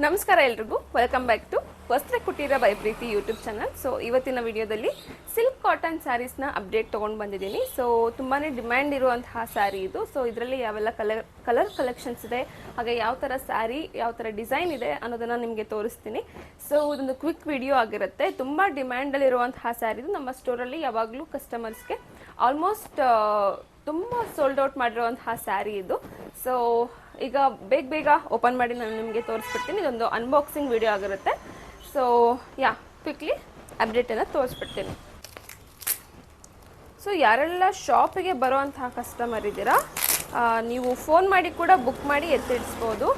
ನಮಸ್ಕಾರ ಎಲ್ರಿಗೂ, welcome back to Vastra Kuteera by Preethi YouTube channel. So ಇವತ್ತಿನ ವಿಡಿಯೋದಲ್ಲಿ ಸಿಲ್ಕ್ ಕಾಟನ್ ಸ್ಯಾರೀಸ್ನ ಅಪ್ಡೇಟ್ ತೊಗೊಂಡು ಬಂದಿದ್ದೀನಿ. ಸೊ ತುಂಬಾ ಡಿಮ್ಯಾಂಡ್ ಇರುವಂತಹ ಸ್ಯಾರಿ ಇದು. ಸೊ ಇದರಲ್ಲಿ ಯಾವೆಲ್ಲ ಕಲರ್ ಕಲೆಕ್ಷನ್ಸ್ ಇದೆ, ಹಾಗೆ ಯಾವ ಥರ ಸ್ಯಾರಿ, ಯಾವ ಥರ ಡಿಸೈನ್ ಇದೆ ಅನ್ನೋದನ್ನು ನಿಮಗೆ ತೋರಿಸ್ತೀನಿ. ಸೊ ಇದೊಂದು ಕ್ವಿಕ್ ವಿಡಿಯೋ ಆಗಿರುತ್ತೆ. ತುಂಬ ಡಿಮ್ಯಾಂಡಲ್ಲಿರುವಂತಹ ಸ್ಯಾರಿ ಇದು. ನಮ್ಮ ಸ್ಟೋರಲ್ಲಿ ಯಾವಾಗಲೂ ಕಸ್ಟಮರ್ಸ್ಗೆ ಆಲ್ಮೋಸ್ಟ್ ತುಂಬ ಸೋಲ್ಡ್ ಔಟ್ ಮಾಡಿರುವಂತಹ ಸ್ಯಾರಿ ಇದು. ಸೊ ಈಗ ಬೇಗ ಓಪನ್ ಮಾಡಿ ನಾನು ನಿಮಗೆ ತೋರಿಸ್ಬಿಡ್ತೀನಿ. ಇದೊಂದು ಅನ್ಬಾಕ್ಸಿಂಗ್ ವಿಡಿಯೋ ಆಗಿರುತ್ತೆ. ಸೊ ಕ್ವಿಕ್ಲಿ ಅಪ್ಡೇಟನ್ನು ತೋರಿಸ್ಬಿಡ್ತೀನಿ. ಸೊ ಯಾರೆಲ್ಲ ಶಾಪಿಗೆ ಬರುವಂತಹ ಕಸ್ಟಮರ್ ಇದ್ದೀರಾ, ನೀವು ಫೋನ್ ಮಾಡಿ ಕೂಡ ಬುಕ್ ಮಾಡಿ ಎತ್ತಿಡಿಸ್ಬೋದು.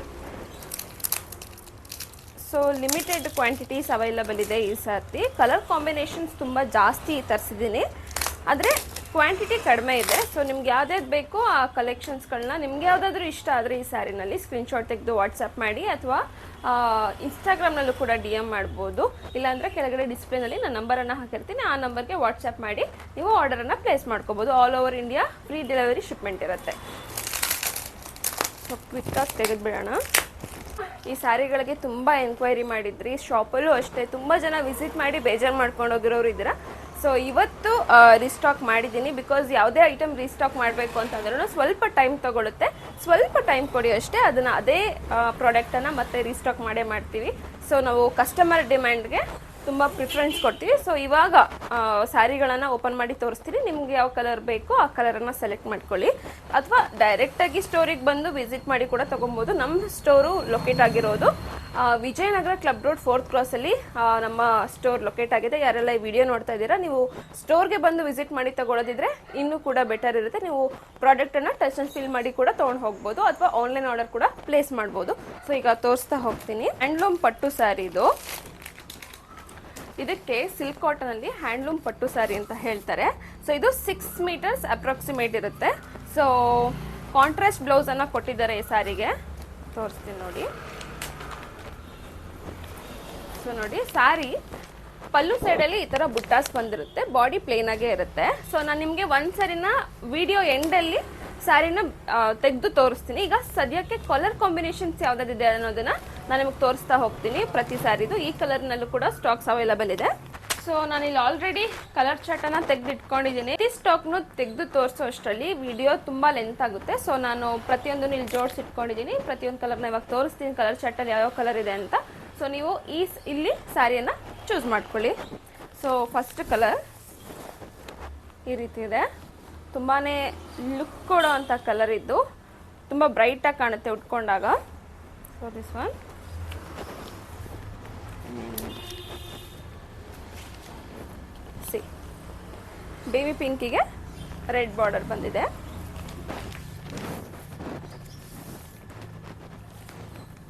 ಸೊ ಲಿಮಿಟೆಡ್ ಕ್ವಾಂಟಿಟೀಸ್ ಅವೈಲಬಲ್ ಇದೆ ಈ ಸರ್ತಿ. ಕಲರ್ ಕಾಂಬಿನೇಷನ್ಸ್ ತುಂಬ ಜಾಸ್ತಿ ತರಿಸಿದ್ದೀನಿ, ಆದರೆ ಕ್ವಾಂಟಿಟಿ ಕಡಿಮೆ ಇದೆ. ಸೊ ನಿಮ್ಗೆ ಯಾವ್ದಾದ್ರು ಬೇಕೋ ಆ ಕಲೆಕ್ಷನ್ಸ್ಗಳನ್ನ ನಿಮ್ಗೆ ಯಾವುದಾದ್ರೂ ಇಷ್ಟ ಆದರೆ ಈ ಸ್ಯಾರಿನಲ್ಲಿ ಸ್ಕ್ರೀನ್ಶಾಟ್ ತೆಗೆದು ವಾಟ್ಸಪ್ ಮಾಡಿ, ಅಥವಾ ಇನ್ಸ್ಟಾಗ್ರಾಮ್ನಲ್ಲೂ ಕೂಡ DM ಮಾಡ್ಬೋದು. ಇಲ್ಲಾಂದರೆ ಕೆಳಗಡೆ ಡಿಸ್ಪ್ಲೇನಲ್ಲಿ ನಾನು ನಂಬರನ್ನು ಹಾಕಿರ್ತೀನಿ, ಆ ನಂಬರ್ಗೆ ವಾಟ್ಸಪ್ ಮಾಡಿ ನೀವು ಆರ್ಡರನ್ನು ಪ್ಲೇಸ್ ಮಾಡ್ಕೋಬೋದು. All over India free delivery shipment ಇರುತ್ತೆ. ಸೊ ಕ್ವಿಕ್ಕಾಗಿ ತೆಗೆದುಬಿಡೋಣ. ಈ ಸ್ಯಾರಿಗಳಿಗೆ ತುಂಬ ಎನ್ಕ್ವೈರಿ ಮಾಡಿದ್ರಿ, ಶಾಪಲ್ಲೂ ಅಷ್ಟೇ ತುಂಬ ಜನ ವಿಸಿಟ್ ಮಾಡಿ ಬೇಜಾರು ಮಾಡ್ಕೊಂಡು ಹೋಗಿರೋರು ಇದ್ದೀರಾ. ಸೊ ಇವತ್ತು ರೀಸ್ಟಾಕ್ ಮಾಡಿದ್ದೀನಿ. ಬಿಕಾಸ್ ಯಾವುದೇ ಐಟಮ್ ರೀಸ್ಟಾಕ್ ಮಾಡಬೇಕು ಅಂತಂದ್ರೂ ಸ್ವಲ್ಪ ಟೈಮ್ ತೊಗೊಳುತ್ತೆ. ಸ್ವಲ್ಪ ಟೈಮ್ ಕೊಡಿ ಅಷ್ಟೇ, ಅದನ್ನು ಅದೇ ಪ್ರಾಡಕ್ಟನ್ನು ಮತ್ತೆ ರೀಸ್ಟಾಕ್ ಮಾಡೇ ಮಾಡ್ತೀವಿ. ಸೊ ನಾವು ಕಸ್ಟಮರ್ ಡಿಮ್ಯಾಂಡ್ಗೆ ತುಂಬ ಪ್ರಿಫರೆನ್ಸ್ ಕೊಡ್ತೀವಿ. ಸೊ ಇವಾಗ ಸ್ಯಾರಿಗಳನ್ನು ಓಪನ್ ಮಾಡಿ ತೋರಿಸ್ತೀನಿ. ನಿಮ್ಗೆ ಯಾವ ಕಲರ್ ಬೇಕೋ ಆ ಕಲರನ್ನು ಸೆಲೆಕ್ಟ್ ಮಾಡ್ಕೊಳ್ಳಿ, ಅಥವಾ ಡೈರೆಕ್ಟಾಗಿ ಸ್ಟೋರಿಗೆ ಬಂದು ವಿಸಿಟ್ ಮಾಡಿ ಕೂಡ ತೊಗೊಬೋದು. ನಮ್ಮ ಸ್ಟೋರು ಲೊಕೇಟ್ ಆಗಿರೋದು ವಿಜಯನಗರ ಕ್ಲಬ್ ರೋಡ್ 4th ಕ್ರಾಸಲ್ಲಿ ನಮ್ಮ ಸ್ಟೋರ್ ಲೊಕೇಟ್ ಆಗಿದೆ. ಯಾರೆಲ್ಲ ಈ ವಿಡಿಯೋ ನೋಡ್ತಾ ಇದ್ದೀರಾ, ನೀವು ಸ್ಟೋರ್ಗೆ ಬಂದು ವಿಸಿಟ್ ಮಾಡಿ ತಗೊಳ್ಳೋದಿದ್ರೆ ಇನ್ನೂ ಕೂಡ ಬೆಟರ್ ಇರುತ್ತೆ. ನೀವು ಪ್ರಾಡಕ್ಟನ್ನು ಟಚ್ ಆ್ಯಂಡ್ ಫೀಲ್ ಮಾಡಿ ಕೂಡ ತೊಗೊಂಡು ಹೋಗ್ಬೋದು, ಅಥವಾ ಆನ್ಲೈನ್ ಆರ್ಡರ್ ಕೂಡ ಪ್ಲೇಸ್ ಮಾಡ್ಬೋದು. ಸೊ ಈಗ ತೋರಿಸ್ತಾ ಹೋಗ್ತೀನಿ. ಹ್ಯಾಂಡ್ಲೂಮ್ ಪಟ್ಟು ಸ್ಯಾರಿ ಇದು. ಇದಕ್ಕೆ ಸಿಲ್ಕ್ ಕಾಟನಲ್ಲಿ ಹ್ಯಾಂಡ್ಲೂಮ್ ಪಟ್ಟು ಸ್ಯಾರಿ ಅಂತ ಹೇಳ್ತಾರೆ. ಸೊ ಇದು 6 ಮೀಟರ್ಸ್ ಅಪ್ರಾಕ್ಸಿಮೇಟ್ ಇರುತ್ತೆ. ಸೊ ಕಾಂಟ್ರಾಸ್ಟ್ ಬ್ಲೌಸನ್ನು ಕೊಟ್ಟಿದ್ದಾರೆ ಈ ಸ್ಯಾರಿಗೆ, ತೋರಿಸ್ತೀನಿ ನೋಡಿ. ಸೊ ನೋಡಿ, ಸ್ಯಾರಿ ಪಲ್ಲು ಸೈಡಲ್ಲಿ ಈ ಥರ ಬುಟ್ಟಾಸ್ ಬಂದಿರುತ್ತೆ, ಬಾಡಿ ಪ್ಲೇನ್ ಆಗೇ ಇರುತ್ತೆ. ಸೊ ನಾನು ನಿಮಗೆ ಒಂದು ಸಾರಿನ ವಿಡಿಯೋ ಎಂಡಲ್ಲಿ ಸ್ಯಾರಿನ ತೆಗೆದು ತೋರಿಸ್ತೀನಿ. ಈಗ ಸದ್ಯಕ್ಕೆ ಕಲರ್ ಕಾಂಬಿನೇಷನ್ಸ್ ಯಾವುದಾದಿದೆ ಅನ್ನೋದನ್ನ ನಾನು ನಿಮಗೆ ತೋರಿಸ್ತಾ ಹೋಗ್ತೀನಿ. ಪ್ರತಿ ಸ್ಯಾರಿದು ಈ ಕಲರ್ನಲ್ಲೂ ಕೂಡ ಸ್ಟಾಕ್ಸ್ ಅವೈಲಬಲ್ ಇದೆ. ಸೊ ನಾನಿಲ್ಲಿ ಆಲ್ರೆಡಿ ಕಲರ್ ಚಾರ್ಟನ್ನು ತೆಗೆದಿಟ್ಕೊಂಡಿದ್ದೀನಿ. ಈ ಸ್ಟಾಕ್ನು ತೆಗೆದು ತೋರಿಸೋ ಅಷ್ಟರಲ್ಲಿ ವಿಡಿಯೋ ತುಂಬ ಲೆಂತ್ ಆಗುತ್ತೆ. ಸೊ ನಾನು ಪ್ರತಿಯೊಂದು ಇಲ್ಲಿ ಜೋಡಿಸಿಟ್ಕೊಂಡಿದ್ದೀನಿ. ಪ್ರತಿಯೊಂದು ಕಲರ್ನ ಇವಾಗ ತೋರಿಸ್ತೀನಿ, ಕಲರ್ ಚಾರ್ಟಲ್ಲಿ ಯಾವ ಕಲರ್ ಇದೆ ಅಂತ. ಸೊ ನೀವು ಇಲ್ಲಿ ಸ್ಯಾರಿಯನ್ನು ಚೂಸ್ ಮಾಡ್ಕೊಳ್ಳಿ. ಸೊ ಫಸ್ಟ್ ಕಲರ್ ಈ ರೀತಿ ಇದೆ. ತುಂಬಾ ಲುಕ್ ಕೊಡೋ ಅಂಥ ಕಲರ್ ಇದ್ದು, ತುಂಬ ಬ್ರೈಟಾಗಿ ಕಾಣುತ್ತೆ ಉಟ್ಕೊಂಡಾಗ. So this one see baby ಪಿಂಕಿಗೆ ರೆಡ್ ಬಾರ್ಡರ್ ಬಂದಿದೆ.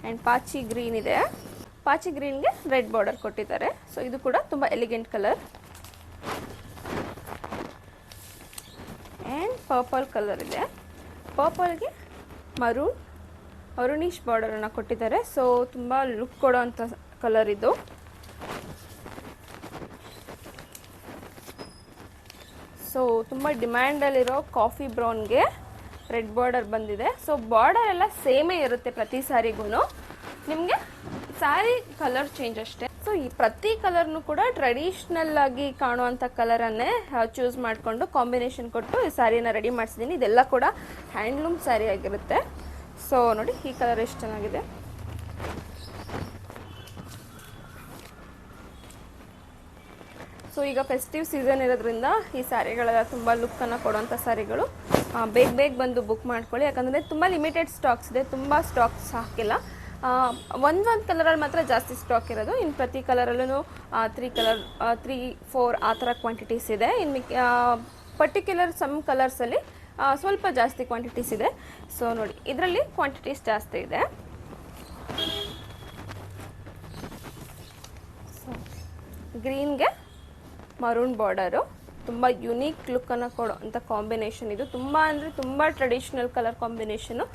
ಆ್ಯಂಡ್ ಪಾಚಿ ಗ್ರೀನ್ ಇದೆ. ಪಾಚಿ ಗ್ರೀನ್ಗೆ ರೆಡ್ ಬಾರ್ಡರ್ ಕೊಟ್ಟಿದ್ದಾರೆ. ಸೊ ಇದು ಕೂಡ ತುಂಬ elegant colour. And purple colour ಇದೆ. ಪರ್ಪಲ್ಗೆ ಮರೂನಿಶ್ ಬಾರ್ಡರನ್ನು ಕೊಟ್ಟಿದ್ದಾರೆ. ಸೊ ತುಂಬ ಲುಕ್ ಕೊಡೋ ಅಂಥ ಕಲರ್ ಇದು. ಸೊ ತುಂಬ ಡಿಮ್ಯಾಂಡಲ್ಲಿರೋ ಕಾಫಿ ಬ್ರೌನ್ಗೆ ರೆಡ್ ಬಾರ್ಡರ್ ಬಂದಿದೆ. ಸೊ ಬಾರ್ಡರ್ ಎಲ್ಲ ಸೇಮೇ ಇರುತ್ತೆ ಪ್ರತಿ ಸ್ಯಾರಿಗೂ. ನಿಮಗೆ ಸ್ಯಾರಿ ಕಲರ್ ಚೇಂಜ್ ಅಷ್ಟೇ. ಸೊ ಈ ಪ್ರತಿ ಕಲರ್ನು ಕೂಡ ಟ್ರೆಡಿಷ್ನಲ್ ಆಗಿ ಕಾಣುವಂಥ ಕಲರನ್ನೇ ಚೂಸ್ ಮಾಡಿಕೊಂಡು ಕಾಂಬಿನೇಷನ್ ಕೊಟ್ಟು ಈ ಸ್ಯಾರಿನ ರೆಡಿ ಮಾಡಿಸಿದ್ದೀನಿ. ಇದೆಲ್ಲ ಕೂಡ ಹ್ಯಾಂಡ್ಲೂಮ್ ಸ್ಯಾರಿ ಆಗಿರುತ್ತೆ. ಸೊ ನೋಡಿ, ಈ ಕಲರ್ ಎಷ್ಟು ಚೆನ್ನಾಗಿದೆ. ಸೊ ಈಗ ಫೆಸ್ಟಿವ್ ಸೀಸನ್ ಇರೋದ್ರಿಂದ ಈ ಸ್ಯಾರಿಗಳೆಲ್ಲ ತುಂಬ ಲುಕ್ಕನ್ನು ಕೊಡುವಂಥ ಸ್ಯಾರಿಗಳು ಬೇಗ ಬಂದು ಬುಕ್ ಮಾಡ್ಕೊಳ್ಳಿ. ಯಾಕಂದರೆ ತುಂಬ ಲಿಮಿಟೆಡ್ ಸ್ಟಾಕ್ಸ್ ಇದೆ, ತುಂಬ ಸ್ಟಾಕ್ಸ್ ಹಾಕಿಲ್ಲ. ಒಂದು ಕಲರಲ್ಲಿ ಮಾತ್ರ ಜಾಸ್ತಿ ಸ್ಟಾಕ್ ಇರೋದು. ಇನ್ನು ಪ್ರತಿ ಕಲರಲ್ಲೂ 3 4 ಆ ಥರ ಕ್ವಾಂಟಿಟೀಸ್ ಇದೆ. ಇನ್ನು ಪರ್ಟಿಕ್ಯುಲರ್ ಸಮ್ ಕಲರ್ಸಲ್ಲಿ ಸ್ವಲ್ಪ ಜಾಸ್ತಿ ಕ್ವಾಂಟಿಟೀಸ್ ಇದೆ. ಸೊ ನೋಡಿ, ಇದರಲ್ಲಿ ಕ್ವಾಂಟಿಟೀಸ್ ಜಾಸ್ತಿ ಇದೆ. ಸೊ ಗ್ರೀನ್ಗೆ ಮರೂನ್ ಬಾರ್ಡರು, ತುಂಬ ಯುನೀಕ್ ಲುಕ್ಕನ್ನು ಕೊಡೋ ಅಂಥ ಕಾಂಬಿನೇಷನ್ ಇದು. ತುಂಬ ಅಂದರೆ ತುಂಬ ಟ್ರೆಡಿಷ್ನಲ್ ಕಲರ್ ಕಾಂಬಿನೇಷನು.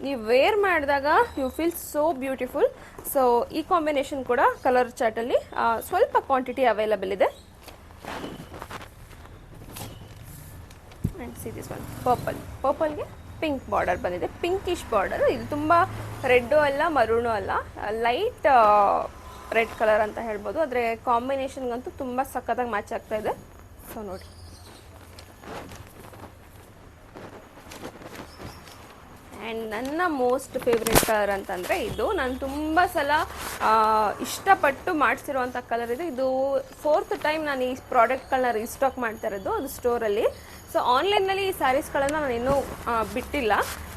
ನೀವು ವೇರ್ ಮಾಡಿದಾಗ you feel so beautiful. So ಈ ಕಾಂಬಿನೇಷನ್ ಕೂಡ ಕಲರ್ ಚಾರ್ಟಲ್ಲಿ ಸ್ವಲ್ಪ ಕ್ವಾಂಟಿಟಿ ಅವೈಲಬಲ್ ಇದೆ. ಆ್ಯಂಡ್ ಸಿ ದಿಸ್ ಒನ್ ಪರ್ಪಲ್ಗೆ ಪಿಂಕ್ ಬಾರ್ಡರ್ ಬಂದಿದೆ, ಪಿಂಕಿಶ್ ಬಾರ್ಡರ್. ಇದು ತುಂಬ ರೆಡ್ಡು ಅಲ್ಲ ಮರೂನು ಅಲ್ಲ, ಲೈಟ್ ರೆಡ್ ಕಲರ್ ಅಂತ ಹೇಳ್ಬೋದು. ಆದರೆ ಕಾಂಬಿನೇಷನ್ಗಂತೂ ತುಂಬ ಸಖತ್ತಾಗಿ ಮ್ಯಾಚ್ ಆಗ್ತಾ ಇದೆ. ಸೊ ನೋಡಿ, ಆ್ಯಂಡ್ ನನ್ನ ಮೋಸ್ಟ್ ಫೇವ್ರೆಟ್ ಕಲರ್ ಅಂತಂದರೆ ಇದು. ನಾನು ತುಂಬ ಸಲ ಇಷ್ಟಪಟ್ಟು ಮಾಡಿಸಿರುವಂಥ ಕಲರ್ ಇದು. ಇದು 4th ಟೈಮ್ ನಾನು ಈ ಪ್ರಾಡಕ್ಟ್ಗಳನ್ನ ರೀಸ್ಟಾಕ್ ಮಾಡ್ತಾ ಇರೋದು ಅದು ಸ್ಟೋರಲ್ಲಿ. ಸೊ ಆನ್ಲೈನಲ್ಲಿ ಈ ಸ್ಯಾರೀಸ್ಗಳನ್ನು ನಾನು ಇನ್ನೂ ಬಿಟ್ಟಿಲ್ಲ.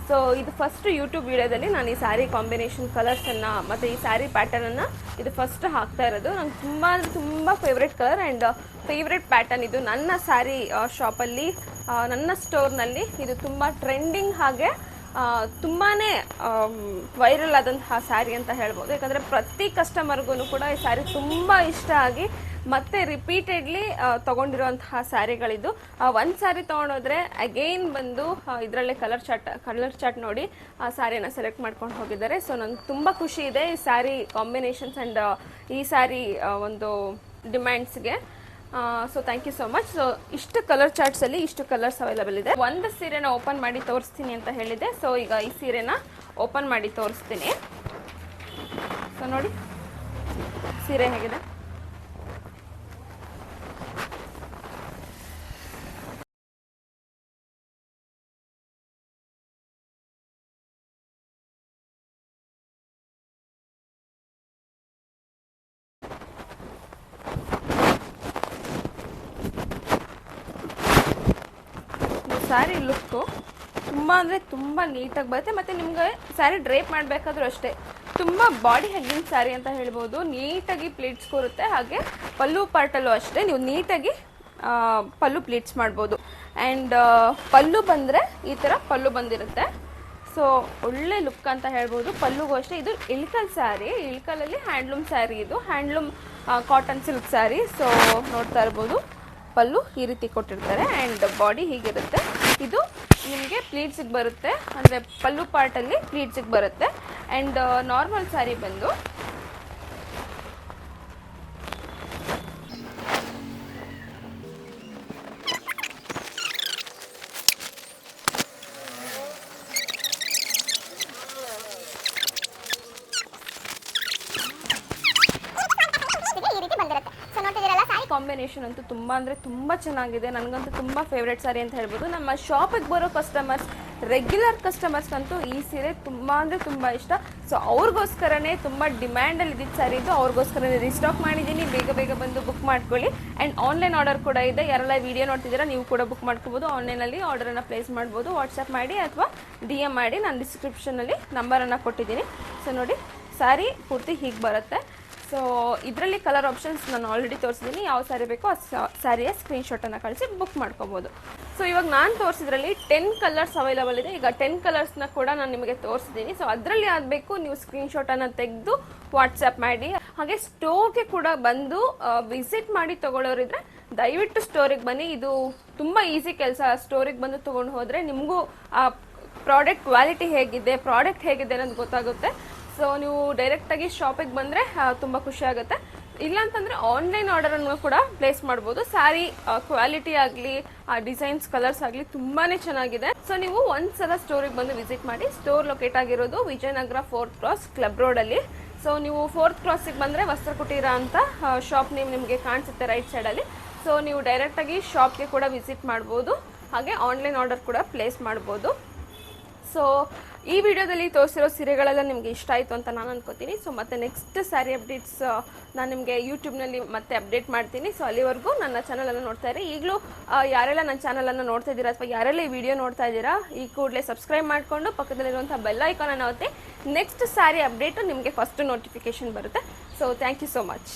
ಸೊ ಇದು ಫಸ್ಟ್ ಯೂಟ್ಯೂಬ್ ವಿಡಿಯೋದಲ್ಲಿ ನಾನು ಈ ಸ್ಯಾರಿ ಕಾಂಬಿನೇಷನ್ ಕಲರ್ಸನ್ನು ಮತ್ತು ಈ ಸ್ಯಾರಿ ಪ್ಯಾಟರ್ನನ್ನು ಇದು ಫಸ್ಟ್ ಹಾಕ್ತಾ ಇರೋದು. ನಂಗೆ ತುಂಬ ಅಂದರೆ ತುಂಬ favourite colour and favourite pattern ಇದು. ನನ್ನ ಸ್ಯಾರಿ ಶಾಪಲ್ಲಿ, ನನ್ನ ಸ್ಟೋರ್ನಲ್ಲಿ ಇದು ತುಂಬ ಟ್ರೆಂಡಿಂಗ್, ಹಾಗೆ ತುಂಬಾ ವೈರಲ್ ಆದಂತಹ ಸ್ಯಾರಿ ಅಂತ ಹೇಳ್ಬೋದು. ಯಾಕಂದರೆ ಪ್ರತಿ ಕಸ್ಟಮರ್ಗೂ ಕೂಡ ಈ ಸ್ಯಾರಿ ತುಂಬ ಇಷ್ಟ ಆಗಿ ಮತ್ತೆ ರಿಪೀಟೆಡ್ಲಿ ತೊಗೊಂಡಿರುವಂತಹ ಸ್ಯಾರಿಗಳಿದ್ದು. ಒಂದು ಸ್ಯಾರಿ ತೊಗೊಂಡೋದ್ರೆ ಅಗೈನ್ ಬಂದು ಇದರಲ್ಲೇ ಕಲರ್ ಚಾರ್ಟ್ ನೋಡಿ ಆ ಸ್ಯಾರಿನ ಸೆಲೆಕ್ಟ್ ಮಾಡ್ಕೊಂಡು ಹೋಗಿದ್ದಾರೆ. ಸೊ ನಂಗೆ ತುಂಬ ಖುಷಿ ಇದೆ ಈ ಸ್ಯಾರಿ ಕಾಂಬಿನೇಷನ್ಸ್ ಆ್ಯಂಡ್ ಈ ಸ್ಯಾರಿ ಒಂದು ಡಿಮ್ಯಾಂಡ್ಸ್ಗೆ. So thank you so much. So ಇಷ್ಟು ಕಲರ್ ಚಾರ್ಟ್ಸಲ್ಲಿ ಇಷ್ಟು ಕಲರ್ಸ್ ಅವೈಲಬಲ್ ಇದೆ. ಒಂದು ಸೀರೆನ ಓಪನ್ ಮಾಡಿ ತೋರಿಸ್ತೀನಿ ಅಂತ ಹೇಳಿದೆ. ಸೊ ಈಗ ಈ ಸೀರೆನ ಓಪನ್ ಮಾಡಿ ತೋರಿಸ್ತೀನಿ. ಸೊ ನೋಡಿ ಸೀರೆ ಹೇಗಿದೆ. ಸ್ಯಾರಿ ಲುಕ್ಕು ತುಂಬ ಅಂದರೆ ತುಂಬ ನೀಟಾಗಿ ಬರುತ್ತೆ. ಮತ್ತು ನಿಮ್ಗೆ ಸ್ಯಾರಿ ಡ್ರೇಪ್ ಮಾಡಬೇಕಾದ್ರೂ ಅಷ್ಟೇ ತುಂಬ ಬಾಡಿ ಹಗ್ಗಿಂಗ್ ಸ್ಯಾರಿ ಅಂತ ಹೇಳ್ಬೋದು. ನೀಟಾಗಿ ಪ್ಲೀಟ್ಸ್ ಕೂರುತ್ತೆ. ಹಾಗೆ ಪಲ್ಲು ಪಾರ್ಟಲ್ಲೂ ಅಷ್ಟೇ ನೀವು ನೀಟಾಗಿ ಪಲ್ಲು ಪ್ಲೀಟ್ಸ್ ಮಾಡ್ಬೋದು. ಆ್ಯಂಡ್ ಪಲ್ಲು ಬಂದರೆ ಈ ಥರ ಪಲ್ಲು ಬಂದಿರುತ್ತೆ. ಸೊ ಒಳ್ಳೆ ಲುಕ್ ಅಂತ ಹೇಳ್ಬೋದು. ಪಲ್ಲುಗೂ ಅಷ್ಟೇ. ಇದು ಇಳ್ಕಲ್ ಸ್ಯಾರಿ, ಇಳ್ಕಲಲ್ಲಿ ಹ್ಯಾಂಡ್ಲೂಮ್ ಸ್ಯಾರಿ, ಇದು handloom cotton silk sari. So ನೋಡ್ತಾ ಇರ್ಬೋದು, ಪಲ್ಲು ಈ ರೀತಿ ಕೊಟ್ಟಿರ್ತಾರೆ ಆ್ಯಂಡ್ ಬಾಡಿ ಹೀಗಿರುತ್ತೆ. ಇದು ನಿಮಗೆ ಪ್ಲೀಟ್ಸಿಗೆ ಬರುತ್ತೆ, ಅಂದರೆ ಪಲ್ಲು ಪಾರ್ಟಲ್ಲಿ ಪ್ಲೀಟ್ಸಿಗೆ ಬರುತ್ತೆ. ಆ್ಯಂಡ್ ನಾರ್ಮಲ್ ಸ್ಯಾರಿ ಬಂದು ಕಾಂಬಿನೇಷನ್ ಅಂತೂ ತುಂಬ ಅಂದರೆ ತುಂಬ ಚೆನ್ನಾಗಿದೆ. ನನಗಂತೂ ತುಂಬ ಫೇವ್ರೆಟ್ ಸ್ಯಾರಿ ಅಂತ ಹೇಳ್ಬೋದು. ನಮ್ಮ ಶಾಪಿಗೆ ಬರೋ ಕಸ್ಟಮರ್ಸ್, ರೆಗ್ಯುಲರ್ ಕಸ್ಟಮರ್ಸ್ಗಂತೂ ಈ ಸೀರೆ ತುಂಬ ಅಂದರೆ ತುಂಬ ಇಷ್ಟ. ಸೊ ಅವ್ರಿಗೋಸ್ಕರನೇ ತುಂಬ ಡಿಮ್ಯಾಂಡಲ್ಲಿ ಇದ್ದಿದ್ದು ಸ್ಯಾರಿ ಇದು. ಅವ್ರಿಗೋಸ್ಕರನೇ ರೀಸ್ಟಾಕ್ ಮಾಡಿದ್ದೀನಿ. ಬೇಗ ಬೇಗ ಬಂದು ಬುಕ್ ಮಾಡ್ಕೊಳ್ಳಿ. ಆ್ಯಂಡ್ ಆನ್ಲೈನ್ ಆರ್ಡರ್ ಕೂಡ ಇದೆ. ಯಾರೆಲ್ಲ ವಿಡಿಯೋ ನೋಡ್ತಿದ್ದೀರಾ ನೀವು ಕೂಡ ಬುಕ್ ಮಾಡ್ಕೋಬೋದು. ಆನ್ಲೈನಲ್ಲಿ ಆರ್ಡರನ್ನು ಪ್ಲೇಸ್ ಮಾಡ್ಬೋದು. ವಾಟ್ಸಪ್ ಮಾಡಿ ಅಥವಾ DM ಮಾಡಿ. ನಾನು ಡಿಸ್ಕ್ರಿಪ್ಷನಲ್ಲಿ ನಂಬರನ್ನು ಕೊಟ್ಟಿದ್ದೀನಿ. ಸೊ ನೋಡಿ, ಸ್ಯಾರಿ ಪೂರ್ತಿ ಹೀಗೆ ಬರುತ್ತೆ. ಸೊ ಇದರಲ್ಲಿ ಕಲರ್ ಆಪ್ಷನ್ಸ್ ನಾನು ಆಲ್ರೆಡಿ ತೋರಿಸಿದ್ದೀನಿ. ಯಾವ ಸ್ಯಾರಿ ಬೇಕೋ ಆ ಸ್ಯಾರಿಯ ಸ್ಕ್ರೀನ್ಶಾಟನ್ನು ಕಳಿಸಿ ಬುಕ್ ಮಾಡ್ಕೋಬೋದು. ಸೊ ಇವಾಗ ನಾನು ತೋರಿಸಿದ್ರಲ್ಲಿ 10 ಕಲರ್ಸ್ ಅವೈಲಬಲ್ ಇದೆ. ಈಗ 10 ಕಲರ್ಸ್ನ ಕೂಡ ನಾನು ನಿಮಗೆ ತೋರಿಸಿದ್ದೀನಿ. ಸೊ ಅದರಲ್ಲಿ ಆಗಬೇಕು ನೀವು ಸ್ಕ್ರೀನ್ಶಾಟನ್ನು ತೆಗೆದು ವಾಟ್ಸಪ್ ಮಾಡಿ. ಹಾಗೆ ಸ್ಟೋರ್ಗೆ ಕೂಡ ಬಂದು ವಿಸಿಟ್ ಮಾಡಿ ತೊಗೊಳ್ಳೋರಿದ್ರೆ ದಯವಿಟ್ಟು ಸ್ಟೋರಿಗೆ ಬನ್ನಿ. ಇದು ತುಂಬ ಈಸಿ ಕೆಲಸ. ಸ್ಟೋರಿಗೆ ಬಂದು ತೊಗೊಂಡು ಹೋದರೆ ನಿಮಗೂ ಆ ಪ್ರಾಡಕ್ಟ್ ಕ್ವಾಲಿಟಿ ಹೇಗಿದೆ, ಪ್ರಾಡಕ್ಟ್ ಹೇಗಿದೆ ಅನ್ನೋದು ಗೊತ್ತಾಗುತ್ತೆ. ಸೊ ನೀವು ಡೈರೆಕ್ಟಾಗಿ ಶಾಪಿಗೆ ಬಂದರೆ ತುಂಬ ಖುಷಿ ಆಗುತ್ತೆ. ಇಲ್ಲಾಂತಂದರೆ ಆನ್ಲೈನ್ ಆರ್ಡರನ್ನು ಕೂಡ ಪ್ಲೇಸ್ ಮಾಡ್ಬೋದು. ಸ್ಯಾರಿ ಕ್ವಾಲಿಟಿ ಆಗಲಿ, ಆ ಡಿಸೈನ್ಸ್ ಕಲರ್ಸ್ ಆಗಲಿ ತುಂಬಾ ಚೆನ್ನಾಗಿದೆ. ಸೊ ನೀವು ಒಂದ್ಸಲ ಸ್ಟೋರಿಗೆ ಬಂದು ವಿಸಿಟ್ ಮಾಡಿ. ಸ್ಟೋರ್ ಲೊಕೇಟ್ ಆಗಿರೋದು ವಿಜಯನಗರ 4th ಕ್ರಾಸ್ ಕ್ಲಬ್ ರೋಡಲ್ಲಿ. ಸೊ ನೀವು 4th ಕ್ರಾಸಿಗೆ ಬಂದರೆ ವಸ್ತ್ರಕುಟೀರ ಅಂತ ಶಾಪ್ ನೇಮ್ ನಿಮಗೆ ಕಾಣಿಸುತ್ತೆ ರೈಟ್ ಸೈಡಲ್ಲಿ. ಸೊ ನೀವು ಡೈರೆಕ್ಟಾಗಿ ಶಾಪ್ಗೆ ಕೂಡ ವಿಸಿಟ್ ಮಾಡ್ಬೋದು. ಹಾಗೆ ಆನ್ಲೈನ್ ಆರ್ಡರ್ ಕೂಡ ಪ್ಲೇಸ್ ಮಾಡ್ಬೋದು. ಸೊ ಈ ವಿಡಿಯೋದಲ್ಲಿ ತೋರಿಸಿರೋ ಸೀರೆಗಳೆಲ್ಲ ನಿಮಗೆ ಇಷ್ಟ ಆಯಿತು ಅಂತ ನಾನು ಅನ್ಕೋತೀನಿ. ಸೊ ಮತ್ತೆ ನೆಕ್ಸ್ಟ್ ಸ್ಯಾರಿ ಅಪ್ಡೇಟ್ಸ್ ನಾನು ನಿಮಗೆ ಯೂಟ್ಯೂಬ್ನಲ್ಲಿ ಮತ್ತೆ ಅಪ್ಡೇಟ್ ಮಾಡ್ತೀನಿ. ಸೊ ಅಲ್ಲಿವರೆಗೂ ನನ್ನ ಚಾನಲನ್ನು ನೋಡ್ತಾ ಇರಿ. ಈಗಲೂ ಯಾರೆಲ್ಲ ನನ್ನ ಚಾನಲನ್ನು ನೋಡ್ತಾ ಇದ್ದೀರಾ ಅಥವಾ ಯಾರೆಲ್ಲ ಈ ವಿಡಿಯೋ ನೋಡ್ತಾ ಇದ್ದೀರಾ, ಈ ಕೂಡಲೇ ಸಬ್ಸ್ಕ್ರೈಬ್ ಮಾಡಿಕೊಂಡು ಪಕ್ಕದಲ್ಲಿರುವಂಥ ಬೆಲ್ ಐಕಾನನ್ನು ಒತ್ತಿ. ನೆಕ್ಸ್ಟ್ ಸ್ಯಾರಿ ಅಪ್ಡೇಟು ನಿಮಗೆ ಫಸ್ಟ್ ನೋಟಿಫಿಕೇಶನ್ ಬರುತ್ತೆ. So thank you so much.